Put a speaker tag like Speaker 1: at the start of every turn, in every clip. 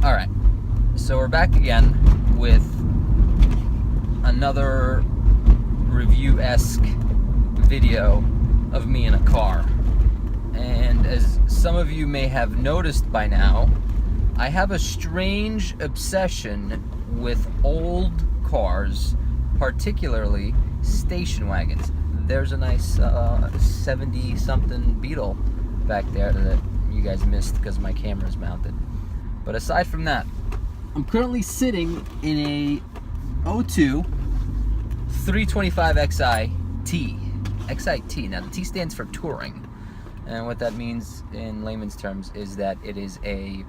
Speaker 1: Alright, so we're back again with another review-esque video of me in a car. And as some of you may have noticed by now, I have a strange obsession with old cars, particularly station wagons. There's a nice 70-something Beetle back there that you guys missed because my camera's mounted. But aside from that, I'm currently sitting in a 02 325 XI-T. XI-T. Now, the T stands for touring. And what that means in layman's terms is that it is a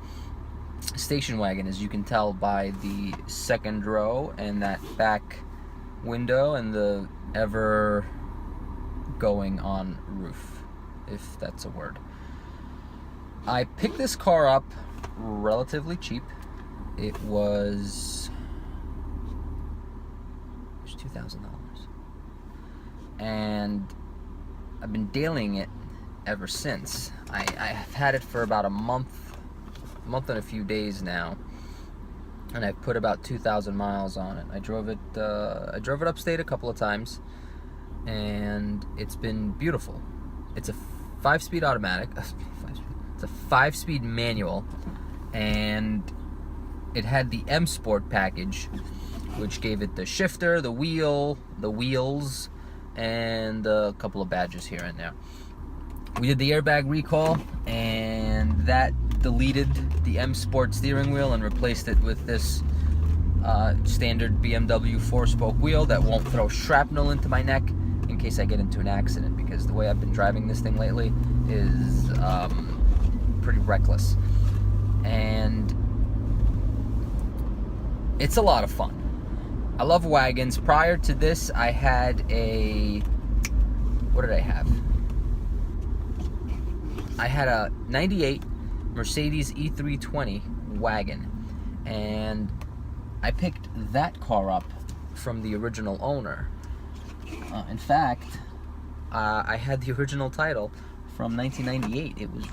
Speaker 1: station wagon, as you can tell by the second row and that back window and the ever going on roof, if that's a word. I picked this car up relatively cheap. It was $2,000, and I've been dailying it ever since. I've had it for about a month and a few days now, and I've put about 2,000 miles on it. I drove it upstate a couple of times, and it's been beautiful. It's a 5-speed automatic. It's a 5-speed manual, and it had the M Sport package, which gave it the shifter, the wheel, the wheels, and a couple of badges here and there. We did the airbag recall, and that deleted the M Sport steering wheel and replaced it with this standard BMW 4-spoke wheel that won't throw shrapnel into my neck in case I get into an accident, because the way I've been driving this thing lately is pretty reckless. And it's a lot of fun. I love wagons. Prior to this, I had what did I have? I had a 98 Mercedes E320 wagon, and I picked that car up from the original owner. In fact, I had the original title from 1998. It was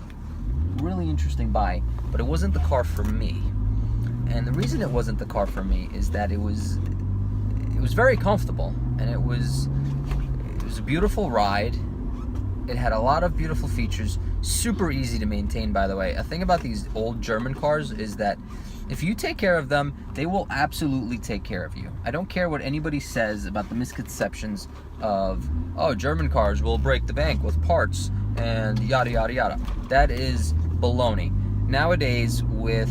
Speaker 1: really interesting buy, but it wasn't the car for me. And the reason it wasn't the car for me is that it was very comfortable, and it was a beautiful ride. It had a lot of beautiful features, super easy to maintain, by the way. A thing about these old German cars is that if you take care of them, they will absolutely take care of you. I don't care what anybody says about the misconceptions of, oh, German cars will break the bank with parts and yada yada yada. That is baloney. Nowadays, with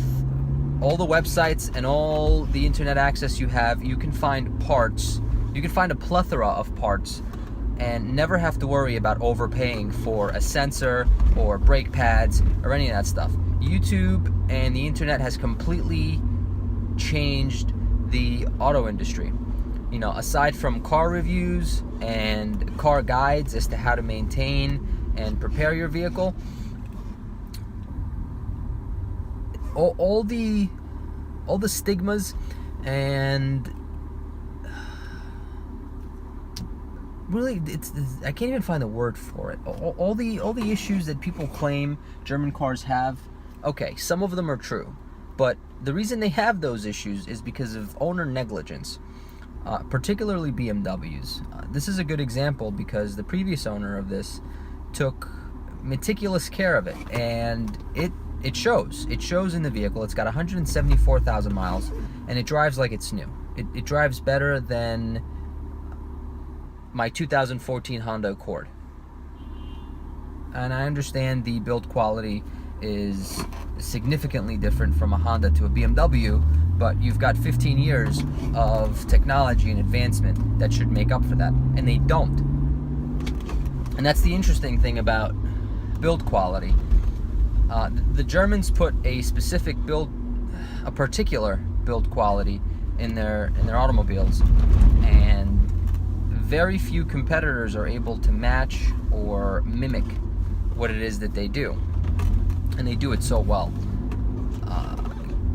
Speaker 1: all the websites and all the internet access you have, you can find parts. You can find a plethora of parts and never have to worry about overpaying for a sensor or brake pads or any of that stuff. YouTube and the internet has completely changed the auto industry. You know, aside from car reviews and car guides as to how to maintain and prepare your vehicle, all the stigmas and really, I can't even find the word for it. All the issues that people claim German cars have, okay, some of them are true, but the reason they have those issues is because of owner negligence, particularly BMWs. This is a good example because the previous owner of this took meticulous care of it, and it shows. It shows in the vehicle. It's got 174,000 miles, and it drives like it's new. It drives better than my 2014 Honda Accord. And I understand the build quality is significantly different from a Honda to a BMW, but you've got 15 years of technology and advancement that should make up for that, and they don't. And that's the interesting thing about build quality. The Germans put a particular build quality in their automobiles, and very few competitors are able to match or mimic what it is that they do, and they do it so well.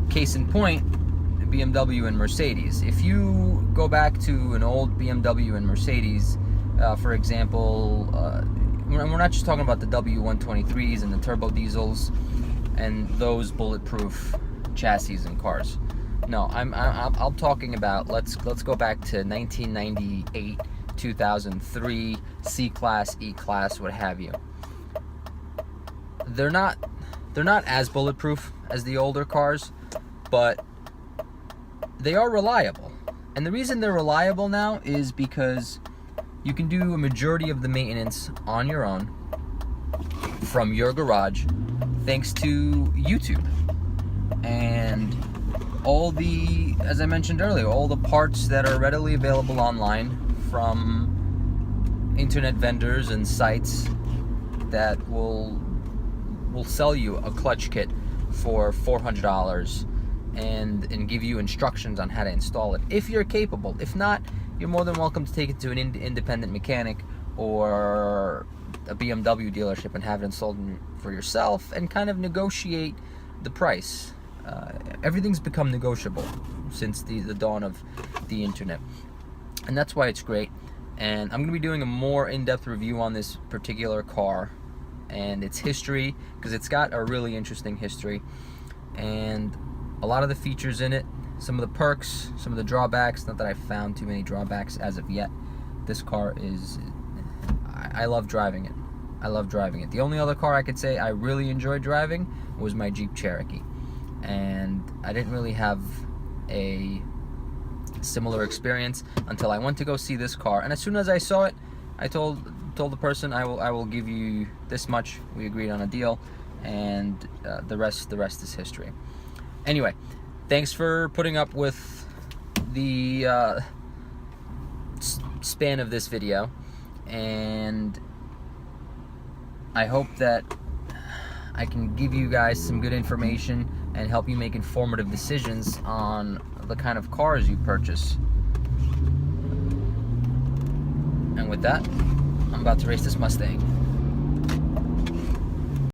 Speaker 1: Case in point, BMW and Mercedes. If you go back to an old BMW and Mercedes, for example, we're not just talking about the W123s and the turbo diesels and those bulletproof chassis and cars. No, I'm talking about, let's go back to 1998, 2003, C-Class, E-Class, what have you. They're not as bulletproof as the older cars, but they are reliable. And the reason they're reliable now is because you can do a majority of the maintenance on your own from your garage, thanks to YouTube. And all the, as I mentioned earlier, all the parts that are readily available online from internet vendors and sites that will sell you a clutch kit for $400 and give you instructions on how to install it, if you're capable. If not, you're more than welcome to take it to an independent mechanic or a BMW dealership and have it installed for yourself and kind of negotiate the price. Everything's become negotiable since the dawn of the internet, and that's why it's great. And I'm going to be doing a more in-depth review on this particular car and its history, because it's got a really interesting history, and a lot of the features in it, some of the perks, some of the drawbacks. Not that I've found too many drawbacks as of yet. This car is, I love driving it. I love driving it. The only other car I could say I really enjoyed driving was my Jeep Cherokee, and I didn't really have a similar experience until I went to go see this car. And as soon as I saw it, I told the person, I will give you this much. We agreed on a deal, and the rest is history. Anyway, thanks for putting up with the span of this video, and I hope that I can give you guys some good information and help you make informative decisions on the kind of cars you purchase. And with that, I'm about to race this Mustang.